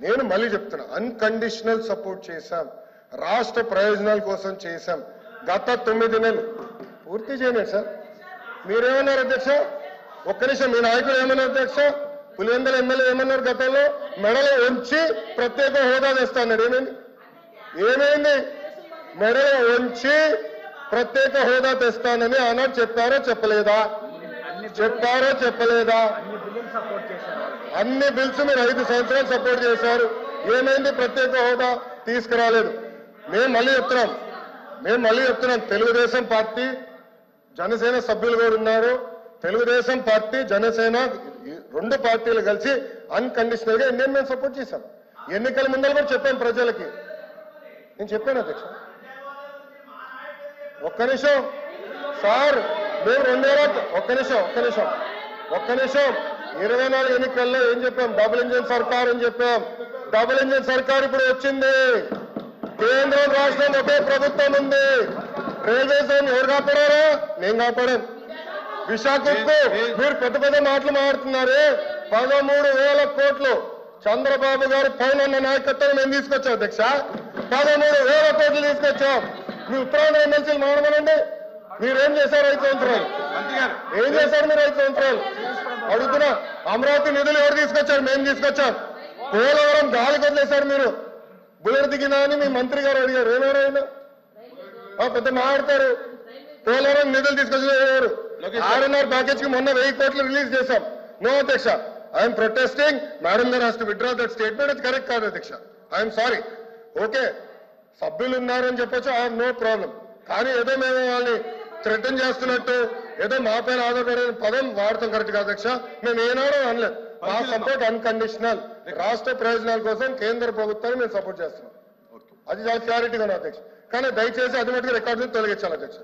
నేను మళ్ళీ చెప్తున్నా, అన్కండిషనల్ సపోర్ట్ చేశాం, రాష్ట్ర ప్రయోజనాల కోసం చేశాం. గత 9 నెలలు పూర్తి చేయలేదు సార్. మీరేమన్నారు అధ్యక్ష? ఒక్క నిమిషం, మీ నాయకులు ఏమన్నారు అధ్యక్ష? పులివెందుల ఎమ్మెల్యే ఏమన్నారు? గతంలో మెడలో ఉంచి ప్రత్యేక హోదా తెస్తాడు. ఏమైంది? మెడలో ఉంచి ప్రత్యేక హోదా తెస్తానని ఆనాడు చెప్పారో చెప్పలేదా? అన్ని బిల్స్ మీరు 5 సంవత్సరాలు సపోర్ట్ చేశారు. ఏమైంది? ప్రత్యేక హోదా తీసుకురాలేదు. మేము మళ్ళీ చెప్తున్నాం, తెలుగుదేశం పార్టీ జనసేన సభ్యులు కూడా ఉన్నారు. తెలుగుదేశం పార్టీ జనసేన 2 పార్టీలు కలిసి అన్కండిషనల్ గా ఇండియన్ మేము సపోర్ట్ చేశాం. ఎన్నికల ముందర కూడా చెప్పాం ప్రజలకి. నేను చెప్పాను అధ్యక్ష. ఒక్క నిమిషం సార్, మేము 24 ఎన్నికల్లో ఏం చెప్పాం? డబుల్ ఇంజిన్ సర్కార్ అని చెప్పాం. డబుల్ ఇంజిన్ సర్కార్ ఇప్పుడు వచ్చింది. కేంద్రం రాష్ట్రం ఒకే ప్రభుత్వం ఉంది. రైల్వే జోన్ ఎవరు కాపాడారా? నేను కాపాడాం. విశాఖకు మీరు పెద్ద పెద్ద మాటలు మాట్లాడుతున్నారు. 13,000 కోట్లు చంద్రబాబు గారు పైన నాయకత్వం మేము తీసుకొచ్చాం అధ్యక్ష. 13,000 కోట్లు తీసుకొచ్చాం. మీ ఉత్తరాంధ్ర ఎమ్మెల్సీలు మాట్లాడమనండి. మీరేం చేశారు 5 సంవత్సరాలు? ఏం చేశారు మీరు 5 సంవత్సరాలు? అడుగుతున్నా. అమరావతి నిధులు ఎవరు తీసుకొచ్చారు? మేము తీసుకొచ్చాం. పోలవరం గాలికి వదిలేశారు మీరు. బుల్లెట్ దిగినా అని మీ మంత్రి గారు అడిగారు. ఏమేరైనా పెద్ద మాట్లాడతారు. పోలవరం నిధులు తీసుకొచ్చారు. 6.5 ప్యాకేజ్ కి మొన్న 1000 కోట్లు రిలీజ్ చేశాం. నో అధ్యక్ష, ఐఎమ్ ప్రొటెస్టింగ్. మేడం గారు has to withdraw that statement. ఇది కరెక్ట్ కాదు అధ్యక్ష. I'm sorry. ఓకే, సభ్యులు ఉన్నారని చెప్పొచ్చు, ఐ హావ్ నో ప్రాబ్లం. కానీ ఏదో మేము వాళ్ళని థ్రెటన్ చేస్తున్నట్టు ఏదో మా పైన ఆధారపడే పదం వాడతాం కరెక్ట్ కాదు అధ్యక్ష. మేము ఏనాడో అనలేదు. మా సపోర్ట్ అన్కండిషనల్. రాష్ట్ర ప్రయోజనాల కోసం కేంద్ర ప్రభుత్వాన్ని మేము సపోర్ట్ చేస్తున్నాం. అది చాలా క్లారిటీగా ఉంది అధ్యక్ష. కానీ దయచేసి అది మటుకు రికార్డు తొలగించాలి అధ్యక్ష.